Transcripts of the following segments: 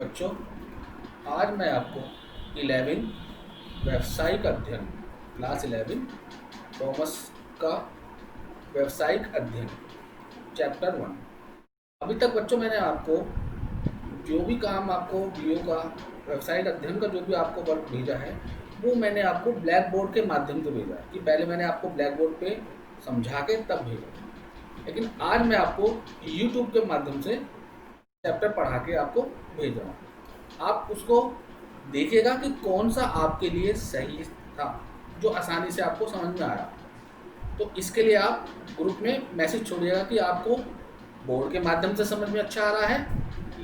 बच्चों, आज मैं आपको 11 व्यावसायिक अध्ययन क्लास 11 कॉमर्स का व्यावसायिक अध्ययन चैप्टर 1। अभी तक बच्चों मैंने आपको जो भी काम आपको वीडियो का व्यावसायिक अध्ययन का जो भी आपको वर्क भेजा है वो मैंने आपको ब्लैक बोर्ड के माध्यम से भेजा है कि पहले मैंने आपको ब्लैक बोर्ड पे समझा के तब भेजा, लेकिन आज मैं आपको यूट्यूब के माध्यम से चैप्टर पढ़ा के आपको भेज रहा हूँ। आप उसको देखिएगा कि कौन सा आपके लिए सही था, जो आसानी से आपको समझ में आया। तो इसके लिए आप ग्रुप में मैसेज छोड़िएगा कि आपको बोर्ड के माध्यम से समझ में अच्छा आ रहा है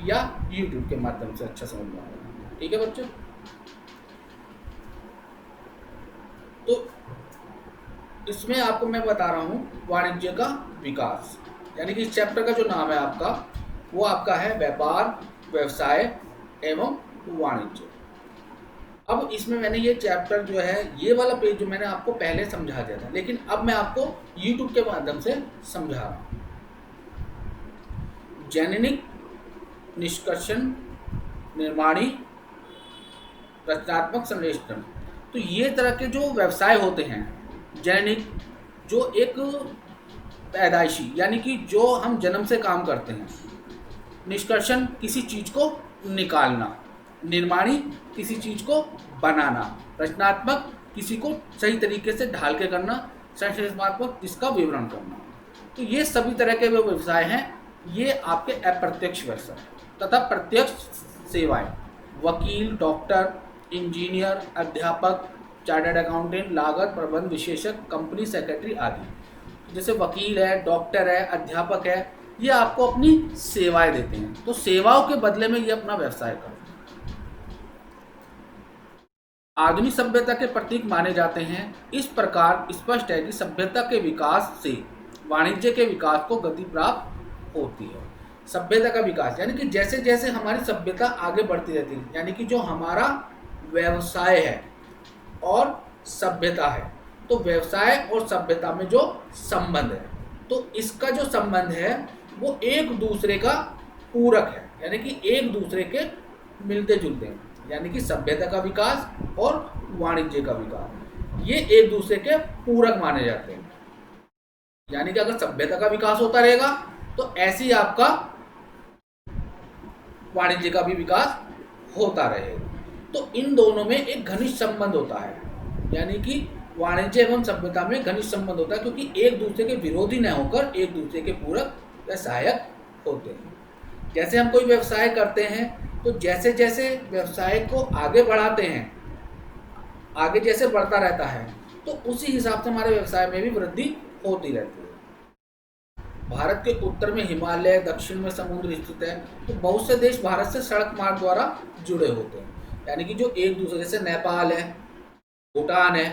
या यूट्यूब के माध्यम से अच्छा समझ में आ रहा है। ठीक है बच्चों? तो इसमें आपको मैं बता रहा हूँ वाणिज्य का विकास, यानी कि इस चैप्टर का जो नाम है आपका वो आपका है व्यापार, व्यवसाय एवं वाणिज्य। अब इसमें मैंने ये चैप्टर जो है, ये वाला पेज जो मैंने आपको पहले समझा दिया था, लेकिन अब मैं आपको यूट्यूब के माध्यम से समझा रहा हूँ। जैनिक, निष्कर्षण, निर्माणी, रचनात्मक संश्लेषण, तो ये तरह के जो व्यवसाय होते हैं, जैनिक जो एक पैदाइशी यानी कि जो हम जन्म से काम करते हैं, निष्कर्षण किसी चीज़ को निकालना, निर्माणी किसी चीज़ को बनाना, रचनात्मक किसी को सही तरीके से ढाल के करना, संश्लेषणात्मक जिसका विवरण करना। तो ये सभी तरह के जो व्यवसाय हैं ये आपके अप्रत्यक्ष व्यवसाय तथा प्रत्यक्ष सेवाएं, वकील, डॉक्टर, इंजीनियर, अध्यापक, चार्टर्ड अकाउंटेंट, लागत प्रबंध विशेषज्ञ, कंपनी सेक्रेटरी आदि। जैसे वकील है, डॉक्टर है, अध्यापक है, ये आपको अपनी सेवाएं देते हैं, तो सेवाओं के बदले में ये अपना व्यवसाय करते हैं। आधुनिक सभ्यता के प्रतीक माने जाते हैं। इस प्रकार स्पष्ट है कि सभ्यता के विकास से वाणिज्य के विकास को गति प्राप्त होती है। सभ्यता का विकास यानी कि जैसे जैसे हमारी सभ्यता आगे बढ़ती रहती है, यानी कि जो हमारा व्यवसाय है और सभ्यता है, तो व्यवसाय और सभ्यता में जो संबंध है, तो इसका जो संबंध है वो एक दूसरे का पूरक है, यानी कि एक दूसरे के मिलते जुलते हैं। यानी कि सभ्यता का विकास और वाणिज्य का विकास ये एक दूसरे के पूरक माने जाते हैं। यानी कि अगर सभ्यता का विकास होता रहेगा तो ऐसे ही आपका वाणिज्य का भी विकास होता रहेगा। तो इन दोनों में एक घनिष्ठ संबंध होता है, यानी कि वाणिज्य एवं सभ्यता में घनिष्ठ संबंध होता है, क्योंकि एक दूसरे के विरोधी न होकर एक दूसरे के पूरक व सहायक होते हैं। जैसे हम कोई व्यवसाय करते हैं तो जैसे जैसे व्यवसाय को आगे बढ़ाते हैं, आगे जैसे बढ़ता रहता है, तो उसी हिसाब से हमारे व्यवसाय में भी वृद्धि होती रहती है। भारत के उत्तर में हिमालय, दक्षिण में समुद्र स्थित है, तो बहुत से देश भारत से सड़क मार्ग द्वारा जुड़े होते हैं, यानी कि जो एक दूसरे, जैसे नेपाल है, भूटान है,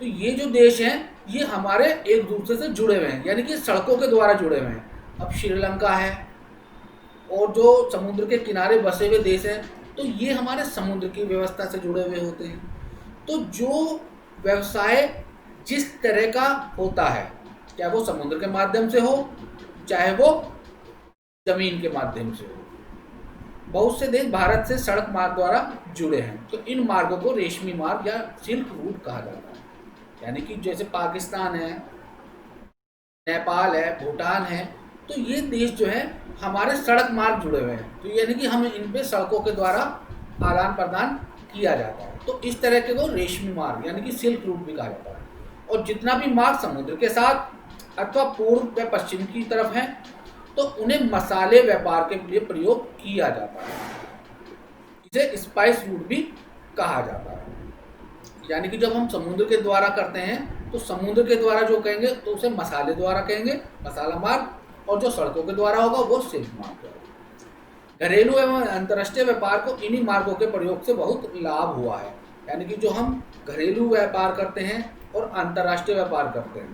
तो ये जो देश हैं ये हमारे एक दूसरे से जुड़े हुए हैं, यानी कि सड़कों के द्वारा जुड़े हुए हैं। अब श्रीलंका है और जो समुद्र के किनारे बसे हुए देश हैं, तो ये हमारे समुद्र की व्यवस्था से जुड़े हुए होते हैं। तो जो व्यवसाय जिस तरह का होता है, चाहे वो समुद्र के माध्यम से हो चाहे वो जमीन के माध्यम से हो, बहुत से देश भारत से सड़क मार्ग द्वारा जुड़े हैं, तो इन मार्गों को रेशमी मार्ग या सिल्क रूट कहा जाता है। यानी कि जैसे पाकिस्तान है, नेपाल है, भूटान है, तो ये देश जो है हमारे सड़क मार्ग जुड़े हुए हैं, तो यानी कि हम इन पे सड़कों के द्वारा आदान प्रदान किया जाता है। तो इस तरह के को रेशमी मार्ग यानी कि सिल्क रूट भी कहा जाता है। और जितना भी मार्ग समुद्र के साथ अथवा पूर्व व पश्चिम की तरफ है, तो उन्हें मसाले व्यापार के लिए प्रयोग किया जाता है। इसे स्पाइस रूट भी कहा जाता है। यानी कि जब हम समुद्र के द्वारा करते हैं तो समुद्र के द्वारा जो कहेंगे तो उसे मसाले द्वारा कहेंगे, मसाला मार्ग, और जो सड़कों के द्वारा होगा वो सिल्क मार्ग होगा। घरेलू एवं अंतर्राष्ट्रीय व्यापार को इन्हीं मार्गों के प्रयोग से बहुत लाभ हुआ है। यानी कि जो हम घरेलू व्यापार करते हैं और अंतर्राष्ट्रीय व्यापार करते हैं,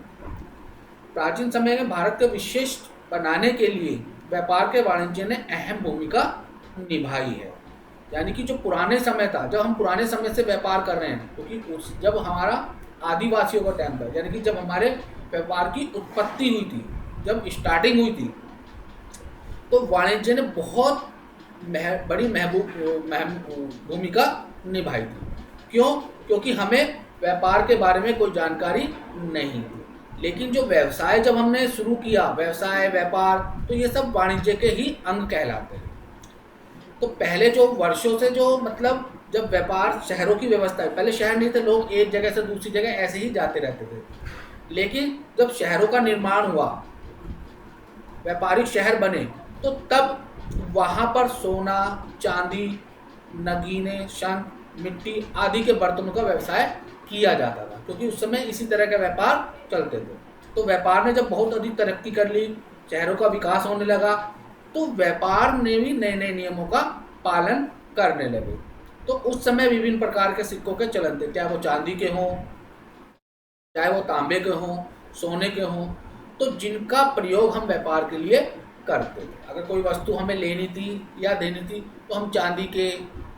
प्राचीन समय में भारत को विशेष बनाने के लिए व्यापार के वाणिज्य ने अहम भूमिका निभाई है। यानी कि जो पुराने समय था, जब हम पुराने समय से व्यापार कर रहे हैं, क्योंकि जब हमारा आदिवासियों का टाइम था, यानी कि जब हमारे व्यापार की उत्पत्ति हुई थी, जब स्टार्टिंग हुई थी, तो वाणिज्य ने बहुत बड़ी भूमिका निभाई थी। क्यों? क्योंकि हमें व्यापार के बारे में कोई जानकारी नहीं थी। लेकिन जो व्यवसाय जब हमने शुरू किया, व्यवसाय, व्यापार, तो ये सब वाणिज्य के ही अंग कहलाते हैं। तो पहले जो वर्षों से जो मतलब जब व्यापार, शहरों की व्यवस्था है, पहले शहर नहीं थे, लोग एक जगह से दूसरी जगह ऐसे ही जाते रहते थे। लेकिन जब शहरों का निर्माण हुआ, व्यापारिक शहर बने, तो तब वहाँ पर सोना, चांदी, नगीने, शंख, मिट्टी आदि के बर्तनों का व्यवसाय किया जाता था, क्योंकि उस समय इसी तरह के व्यापार चलते थे। तो व्यापार ने जब बहुत अधिक तरक्की कर ली, शहरों का विकास होने लगा, तो व्यापार ने भी नए नए नियमों का पालन करने लगे। तो उस समय विभिन्न प्रकार के सिक्कों के चलन थे, चाहे वो चांदी के हों, चाहे वो तांबे के हों, सोने के हों, तो जिनका प्रयोग हम व्यापार के लिए करते थे। अगर कोई वस्तु हमें लेनी थी या देनी थी, तो हम चांदी के,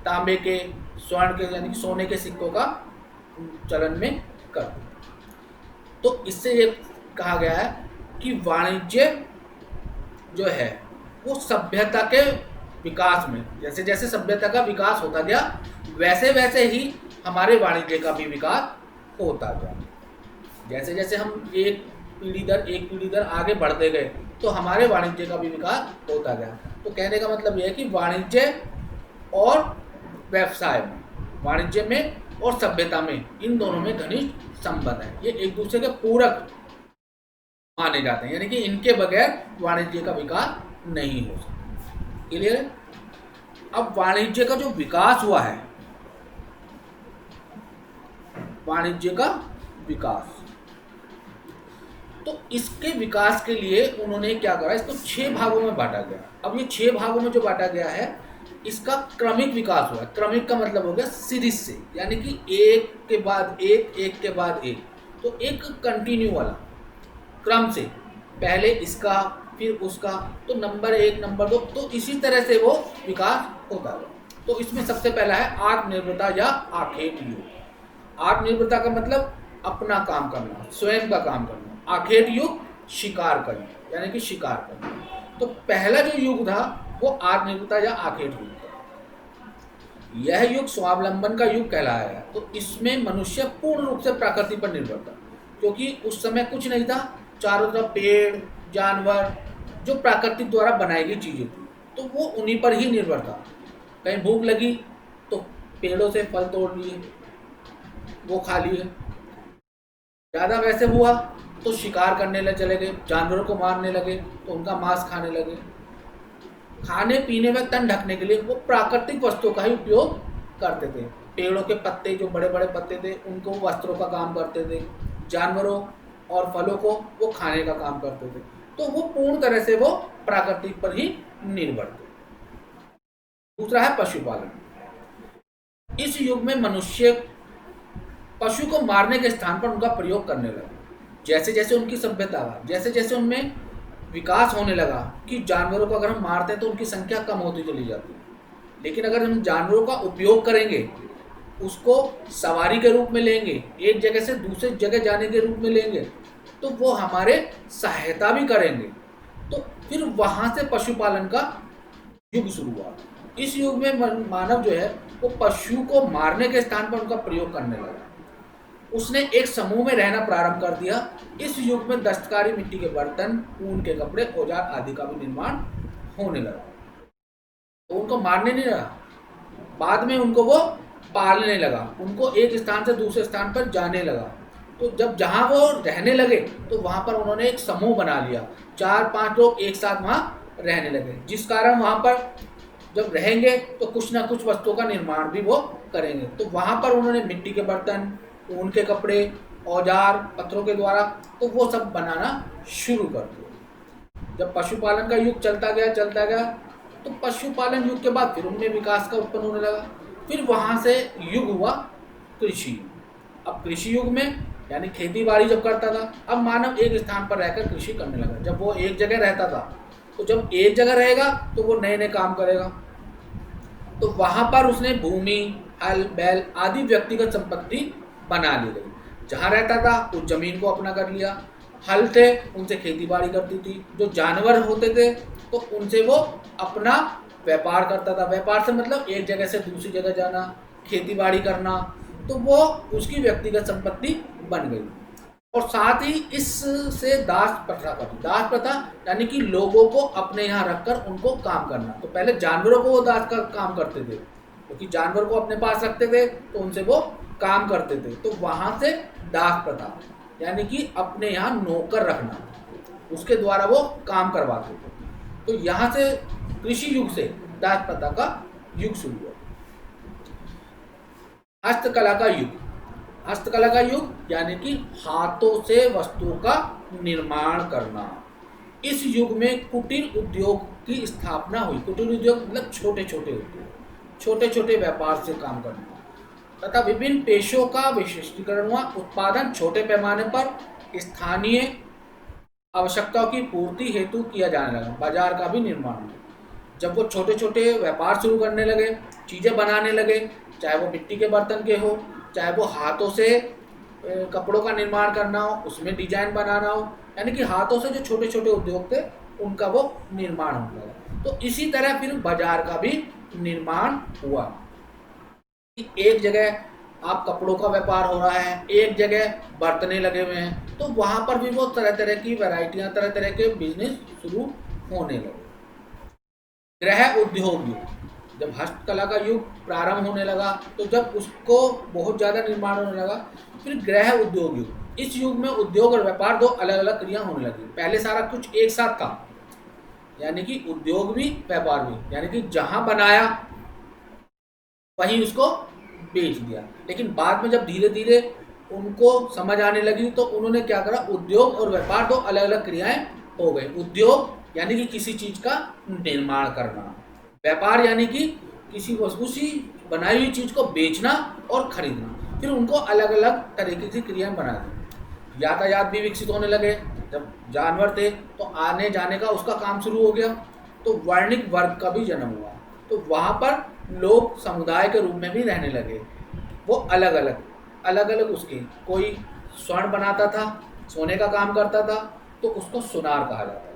तांबे के, स्वर्ण के यानी कि सोने के सिक्कों का चलन में करते थे। तो इससे ये कहा गया है कि वाणिज्य जो है वो सभ्यता के विकास में, जैसे जैसे सभ्यता का विकास होता गया, वैसे वैसे ही हमारे वाणिज्य का भी विकास होता गया। जैसे जैसे हम एक पीढ़ी दर आगे बढ़ते गए, तो हमारे वाणिज्य का भी विकास होता गया। तो कहने का मतलब यह है कि वाणिज्य और व्यवसाय में, वाणिज्य में और सभ्यता में, इन दोनों में घनिष्ठ संबंध है। ये एक दूसरे के पूरक माने जाते हैं, यानी कि इनके बगैर वाणिज्य का विकास नहीं हो सकता। क्लियर है? अब वाणिज्य का जो विकास हुआ है, वाणिज्य का विकास, तो इसके विकास के लिए उन्होंने क्या करा, इसको 6 भागों में बांटा गया। अब ये 6 भागों में जो बांटा गया है, इसका क्रमिक विकास हुआ है। क्रमिक का मतलब हो गया सीरीज से, यानी कि एक के बाद एक, एक के बाद एक, तो एक कंटिन्यू वाला क्रम से, पहले इसका फिर उसका, तो नंबर 1, नंबर 2, तो इसी तरह से वो विकास होता है। तो इसमें सबसे पहला है आत्मनिर्भरता या आखेट युग। आत्मनिर्भरता का मतलब अपना काम करना, स्वयं का काम करना। आखेट युग शिकार करना, यानी कि शिकार करना। तो पहला जो युग था वो आत्मनिर्भरता या आखेट युग था। यह युग स्वावलंबन का युग कहलाया है। तो इसमें मनुष्य पूर्ण रूप से प्रकृति पर निर्भर था, क्योंकि उस समय कुछ नहीं था, चारों तरफ पेड़, जानवर, जो प्राकृतिक द्वारा बनाई गई चीजें थी, तो वो उन्हीं पर ही निर्भर था। कहीं भूख लगी तो पेड़ों से फल तोड़ लिए, वो खा लिए। ज़्यादा वैसे हुआ तो शिकार करने लगे, चले गए, जानवरों को मारने लगे तो उनका मांस खाने लगे। खाने पीने में तन ढकने के लिए वो प्राकृतिक वस्तुओं का ही उपयोग करते थे। पेड़ों के पत्ते, जो बड़े बड़े पत्ते थे, उनको वस्त्रों का काम करते थे। जानवरों और फलों को वो खाने का काम करते थे। तो वो पूर्ण तरह से वो प्राकृतिक पर ही निर्भर थे। दूसरा है पशुपालन। इस युग में मनुष्य पशु को मारने के स्थान पर उनका प्रयोग करने लगा। जैसे जैसे उनकी सभ्यता हुआ, जैसे जैसे उनमें विकास होने लगा कि जानवरों को अगर हम मारते हैं तो उनकी संख्या कम होती चली जाती है। लेकिन अगर हम जानवरों का उपयोग करेंगे, उसको सवारी के रूप में लेंगे, एक जगह से दूसरी जगह जाने के रूप में लेंगे, तो वो हमारे सहायता भी करेंगे। तो फिर वहाँ से पशुपालन का युग शुरू हुआ। इस युग में मानव जो है वो पशु को मारने के स्थान पर उनका प्रयोग करने लगा। उसने एक समूह में रहना प्रारंभ कर दिया। इस युग में दस्तकारी, मिट्टी के बर्तन, ऊन के कपड़े, औजार आदि का भी निर्माण होने लगा। तो उनको मारने नहीं लगा, बाद में उनको वो पालने लगा, उनको एक स्थान से दूसरे स्थान पर जाने लगा। तो जब जहाँ वो रहने लगे तो वहाँ पर उन्होंने एक समूह बना लिया, 4-5 लोग एक साथ वहाँ रहने लगे, जिस कारण वहाँ पर जब रहेंगे तो कुछ ना कुछ वस्तुओं का निर्माण भी वो करेंगे। तो वहाँ पर उन्होंने मिट्टी के बर्तन, ऊन के कपड़े, औजार, पत्थरों के द्वारा, तो वो सब बनाना शुरू कर दिया। जब पशुपालन का युग चलता गया, तो पशुपालन युग के बाद फिर उनमें विकास का उत्पन्न होने लगा। फिर वहाँ से युग हुआ कृषि युग। अब कृषि युग में यानी खेती बाड़ी जब करता था, अब मानव एक स्थान पर रहकर कृषि करने लगा। जब वो एक जगह रहता था, तो जब एक जगह रहेगा तो वो नए नए काम करेगा। तो वहाँ पर उसने भूमि, हल, बैल आदि व्यक्तिगत संपत्ति बना ली गई। जहाँ रहता था उस जमीन को अपना कर लिया। हल थे, उनसे खेती बाड़ी करती थी। जो जानवर होते थे तो उनसे वो अपना व्यापार करता था, व्यापार से मतलब एक जगह से दूसरी जगह जाना, खेती बाड़ी करना, तो वो उसकी व्यक्तिगत संपत्ति बन गई। और साथ ही इससे दास प्रथा का भी, दास प्रथा यानी कि लोगों को अपने यहाँ रखकर उनको काम करना। तो पहले जानवरों को वो दास का काम करते थे, क्योंकि जानवर को अपने पास रखते थे तो उनसे वो काम करते थे, तो वहाँ से दास प्रथा यानी कि अपने यहाँ नौकर रखना, उसके द्वारा वो काम करवाते थे। तो यहाँ से कृषि युग से दास प्रथा का युग शुरू हुआ। हस्तकला का युग, हस्तकला का युग यानी कि हाथों से वस्तुओं का निर्माण करना। इस युग में कुटीर उद्योग की स्थापना हुई। कुटीर उद्योग मतलब छोटे छोटे उद्योग, छोटे छोटे व्यापार से काम करना, तथा विभिन्न पेशों का विशिष्टीकरण हुआ। उत्पादन छोटे पैमाने पर स्थानीय आवश्यकताओं की पूर्ति हेतु किया जाने लगा। बाजार का भी निर्माण हुआ। जब वो छोटे छोटे व्यापार शुरू करने लगे, चीज़ें बनाने लगे, चाहे वो मिट्टी के बर्तन के हो, चाहे वो हाथों से कपड़ों का निर्माण करना हो, उसमें डिजाइन बनाना हो, यानी कि हाथों से जो छोटे छोटे उद्योग थे उनका वो निर्माण होने लगा। तो इसी तरह फिर बाजार का भी निर्माण हुआ। एक जगह आप कपड़ों का व्यापार हो रहा है, एक जगह बर्तने लगे हुए हैं, तो वहाँ पर भी वो तरह तरह की वैरायटियाँ, तरह तरह के बिजनेस शुरू होने लगे। गृह उद्योग युग, जब हस्तकला का युग प्रारंभ होने लगा, तो जब उसको बहुत ज़्यादा निर्माण होने लगा, फिर गृह उद्योग युग। इस युग में उद्योग और व्यापार दो अलग अलग क्रिया होने लगी। पहले सारा कुछ एक साथ था, यानी कि उद्योग भी व्यापार भी, यानी कि जहाँ बनाया वहीं उसको बेच दिया। लेकिन बाद में जब धीरे धीरे उनको समझ आने लगी तो उन्होंने क्या करा, उद्योग और व्यापार दो अलग अलग क्रियाएं हो गई। उद्योग यानी कि किसी चीज़ का निर्माण करना, व्यापार यानी कि किसी वस्तु सी बनाई हुई चीज़ को बेचना और खरीदना। फिर उनको अलग अलग तरीके की क्रियाएं बना दी। यातायात भी विकसित होने लगे। जब जानवर थे तो आने जाने का उसका काम शुरू हो गया, तो वर्णिक वर्ग का भी जन्म हुआ। तो वहाँ पर लोग समुदाय के रूप में भी रहने लगे। वो अलग अलग उसके, कोई स्वर्ण बनाता था, सोने का काम करता था तो उसको सुनार कहा जाता था।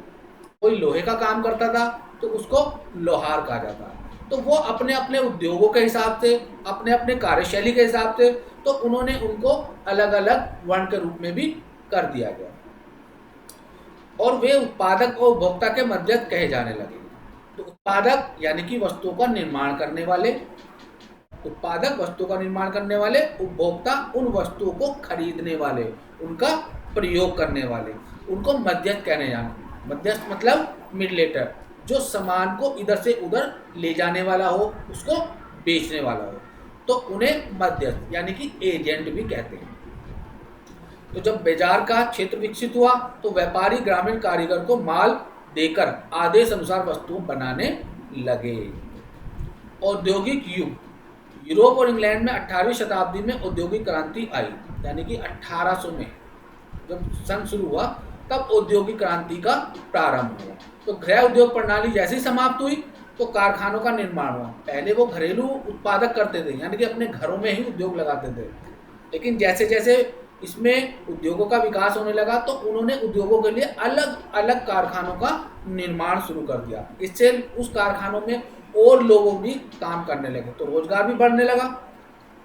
कोई लोहे का काम करता था तो उसको लोहार कहा जाता है। तो वो अपने अपने उद्योगों के हिसाब से, अपने अपने कार्यशैली के हिसाब से, तो उन्होंने उनको अलग अलग वर्ण के रूप में भी कर दिया गया, और वे उत्पादक और उपभोक्ता के मध्यस्थ कहे जाने लगे। तो उत्पादक यानी कि वस्तुओं का निर्माण करने वाले, उत्पादक वस्तुओं का निर्माण करने वाले, उपभोक्ता उन वस्तुओं को खरीदने वाले, उनका प्रयोग करने वाले, उनको मध्यस्थ कहने जाने। मध्यस्थ मतलब मिडलेटर, जो सामान को इधर से उधर ले जाने वाला हो, उसको बेचने वाला हो, तो उन्हें मध्यस्थ यानी कि एजेंट भी कहते हैं। तो जब बाजार का क्षेत्र विकसित हुआ तो व्यापारी ग्रामीण कारीगर को माल देकर आदेश अनुसार वस्तुएं बनाने लगे। औद्योगिक युग, यूरोप और इंग्लैंड में 18वीं शताब्दी में औद्योगिक क्रांति आई, यानी कि 1800 में जब सन शुरू हुआ तब औद्योगिक क्रांति का प्रारंभ हुआ। तो गृह उद्योग प्रणाली जैसी समाप्त हुई तो कारखानों का निर्माण हुआ। पहले वो घरेलू उत्पादक करते थे, यानी कि अपने घरों में ही उद्योग लगाते थे, लेकिन जैसे जैसे इसमें उद्योगों का विकास होने लगा तो उन्होंने उद्योगों के लिए अलग अलग कारखानों का निर्माण शुरू कर दिया। इससे उस कारखानों में और लोगों भी काम करने लगे, तो रोजगार भी बढ़ने लगा,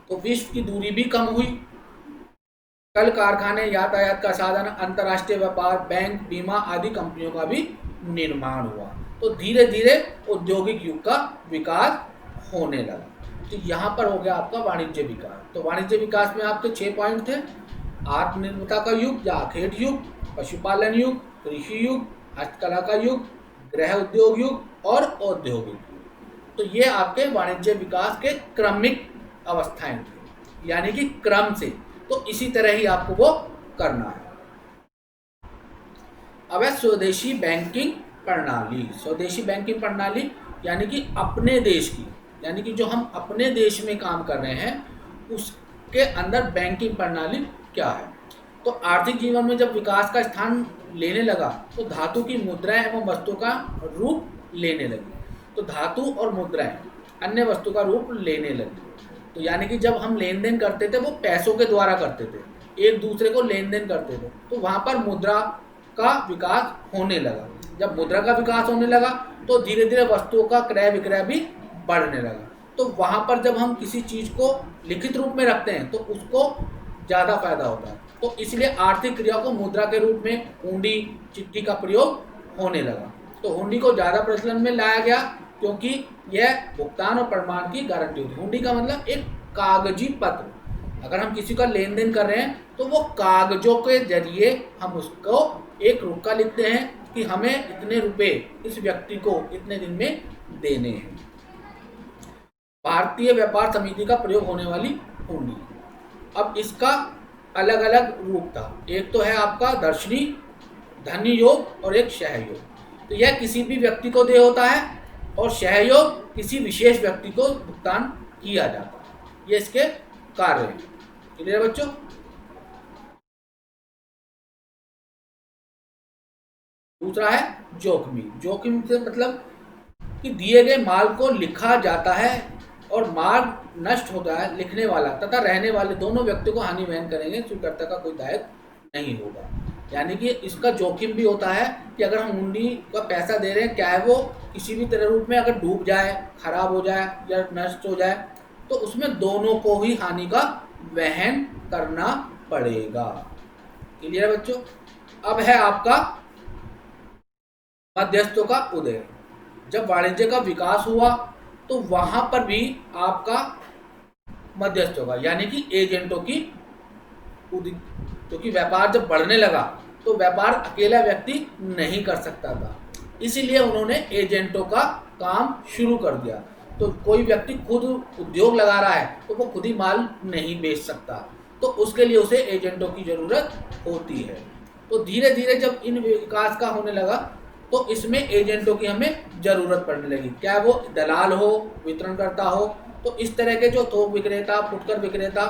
तो विश्व की दूरी भी कम हुई। कल कारखाने, यातायात का साधन, अंतर्राष्ट्रीय व्यापार, बैंक, बीमा आदि कंपनियों का भी निर्माण हुआ। तो धीरे धीरे औद्योगिक युग का विकास होने लगा। तो यहाँ पर हो गया आपका वाणिज्य विकास। तो वाणिज्य विकास में आपके 6 पॉइंट थे। आत्मनिर्भरता का युग या आखेट युग, पशुपालन युग, कृषि युग, हस्तकला का युग, गृह उद्योग युग और औद्योगिक युग। तो ये आपके वाणिज्य विकास के क्रमिक अवस्थाएं थी, यानी कि क्रम से। तो इसी तरह ही आपको वो करना है। अब है स्वदेशी बैंकिंग प्रणाली। स्वदेशी बैंकिंग प्रणाली यानी कि अपने देश की, यानी कि जो हम अपने देश में काम कर रहे हैं उसके अंदर बैंकिंग प्रणाली क्या है। तो आर्थिक जीवन में जब विकास का स्थान लेने लगा तो धातु की मुद्राएं एवं वस्तु का रूप लेने लगी। तो धातु और मुद्राएं अन्य वस्तु का रूप लेने लगी। तो यानी कि जब हम लेन देन करते थे वो पैसों के द्वारा करते थे, एक दूसरे को लेन देन करते थे, तो वहाँ पर मुद्रा का विकास होने लगा। जब मुद्रा का विकास होने लगा तो धीरे धीरे वस्तुओं का क्रय विक्रय भी बढ़ने लगा। तो वहाँ पर जब हम किसी चीज़ को लिखित रूप में रखते हैं तो उसको ज़्यादा फायदा होता है। तो इसलिए आर्थिक क्रिया को मुद्रा के रूप में हुंडी, चिट्ठी का प्रयोग होने लगा। तो हुंडी को ज़्यादा प्रचलन में लाया गया क्योंकि यह भुगतान और प्रमाण की गारंटी होती है। हुंडी का मतलब एक कागजी पत्र, अगर हम किसी का लेन देन कर रहे हैं तो वो कागजों के जरिए हम उसको एक रुपया लिखते हैं कि हमें इतने रुपए इस व्यक्ति को इतने दिन में देने हैं। भारतीय व्यापार समिति का प्रयोग होने वाली हुंडी। अब इसका अलग अलग रूप था। एक तो है आपका दर्शनी धन्य योग और एक सहयोग। तो यह किसी भी व्यक्ति को देय होता है और सहयोग किसी विशेष व्यक्ति को भुगतान किया जाता है। ये इसके कार्य हैं। क्लियर है बच्चों? दूसरा है जोखमी। जोखिम से मतलब कि दिए गए माल को लिखा जाता है और माल नष्ट होता है, लिखने वाला तथा रहने वाले दोनों व्यक्तियों को हानि वहन करेंगे, स्वीकर्ता का कोई दायित्व नहीं होगा। यानी कि इसका जोखिम भी होता है कि अगर हम हुंडी का पैसा दे रहे हैं, क्या है वो किसी भी तरह रूप में अगर डूब जाए, खराब हो जाए या नष्ट हो जाए तो उसमें दोनों को ही हानि का वहन करना पड़ेगा। क्लियर है बच्चों? अब है आपका मध्यस्थों का उदय। जब वाणिज्य का विकास हुआ तो वहां पर भी आपका मध्यस्थ होगा, यानी कि एजेंटों की उदित, क्योंकि व्यापार जब बढ़ने लगा तो व्यापार अकेला व्यक्ति नहीं कर सकता था, इसीलिए उन्होंने एजेंटों का काम शुरू कर दिया। तो कोई व्यक्ति खुद उद्योग लगा रहा है तो वो खुद ही माल नहीं बेच सकता, तो उसके लिए उसे एजेंटों की जरूरत होती है। तो धीरे धीरे जब इन विकास का होने लगा तो इसमें एजेंटों की हमें जरूरत पड़ने लगी, क्या वो दलाल हो, वितरणकर्ता हो। तो इस तरह के जो थोक विक्रेता, फुटकर विक्रेता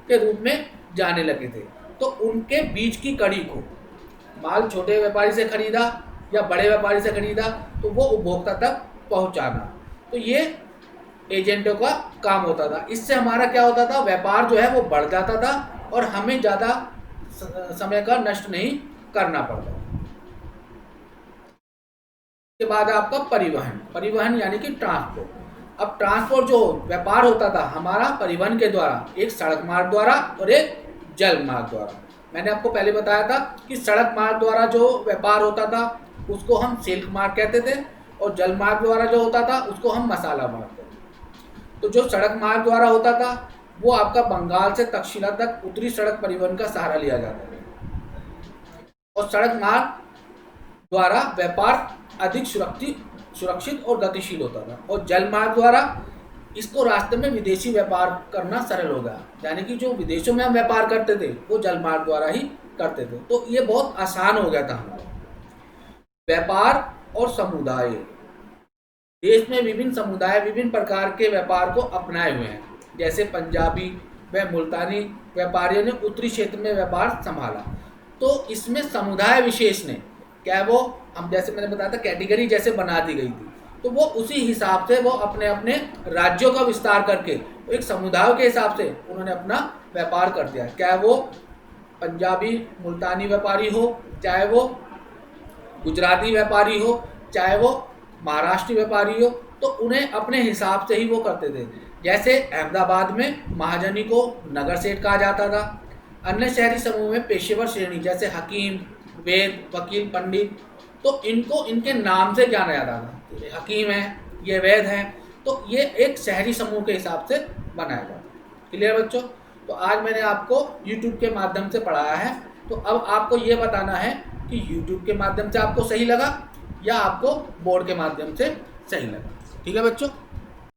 के रूप में जाने लगे थे। तो उनके बीच की कड़ी को, माल छोटे व्यापारी से खरीदा या बड़े व्यापारी से खरीदा तो वो उपभोक्ता तक पहुंचाना, तो ये एजेंटों का काम होता था। इससे हमारा क्या होता था, व्यापार जो है वो बढ़ जाता था और हमें ज़्यादा समय का नष्ट नहीं करना पड़ता। के बाद आपका परिवहन। परिवहन यानी कि ट्रांसपोर्ट। अब ट्रांसपोर्ट जो व्यापार होता था हमारा परिवहन के द्वारा, एक सड़क मार्ग द्वारा और एक जल मार्ग द्वारा। मैंने आपको पहले बताया था कि सड़क मार्ग द्वारा जो व्यापार होता था उसको हम सिल्क मार्ग कहते थे और जल मार्ग द्वारा जो होता था उसको हम मसाला मार्ग कहते थे। तो जो सड़क मार्ग द्वारा होता था वो आपका बंगाल से तक्षशिला तक उत्तरी सड़क परिवहन का सहारा लिया जाता था और सड़क मार्ग द्वारा व्यापार अधिक सुरक्षित और गतिशील होता था। और जल मार्ग द्वारा इसको रास्ते में विदेशी व्यापार करना सरल हो गया, यानी कि जो विदेशों में हम व्यापार करते थे वो जल मार्ग द्वारा ही करते थे। तो ये बहुत आसान हो गया था हमारा व्यापार। और समुदाय, देश में विभिन्न समुदाय विभिन्न प्रकार के व्यापार को अपनाए हुए हैं। जैसे पंजाबी व मुल्तानी व्यापारियों ने उत्तरी क्षेत्र में व्यापार संभाला। तो इसमें समुदाय विशेष ने क्या है वो, हम जैसे मैंने बताया था कैटेगरी जैसे बना दी गई थी, तो वो उसी हिसाब से वो अपने अपने राज्यों का विस्तार करके एक समुदाय के हिसाब से उन्होंने अपना व्यापार कर दिया। क्या वो पंजाबी मुल्तानी व्यापारी हो, चाहे वो गुजराती व्यापारी हो, चाहे वो महाराष्ट्री व्यापारी हो, तो उन्हें अपने हिसाब से ही वो करते थे। जैसे अहमदाबाद में महाजनी को नगर सेठ कहा जाता था। अन्य शहरी समूह में पेशेवर श्रेणी जैसे हकीम, वेद, वकील, पंडित, तो इनको इनके नाम से जाना जाता था। ये हकीम है, ये वैद है, तो ये एक शहरी समूह के हिसाब से बनाया जाता है। क्लियर बच्चों? तो आज मैंने आपको YouTube के माध्यम से पढ़ाया है। तो अब आपको ये बताना है कि YouTube के माध्यम से आपको सही लगा या आपको बोर्ड के माध्यम से सही लगा। ठीक है बच्चों?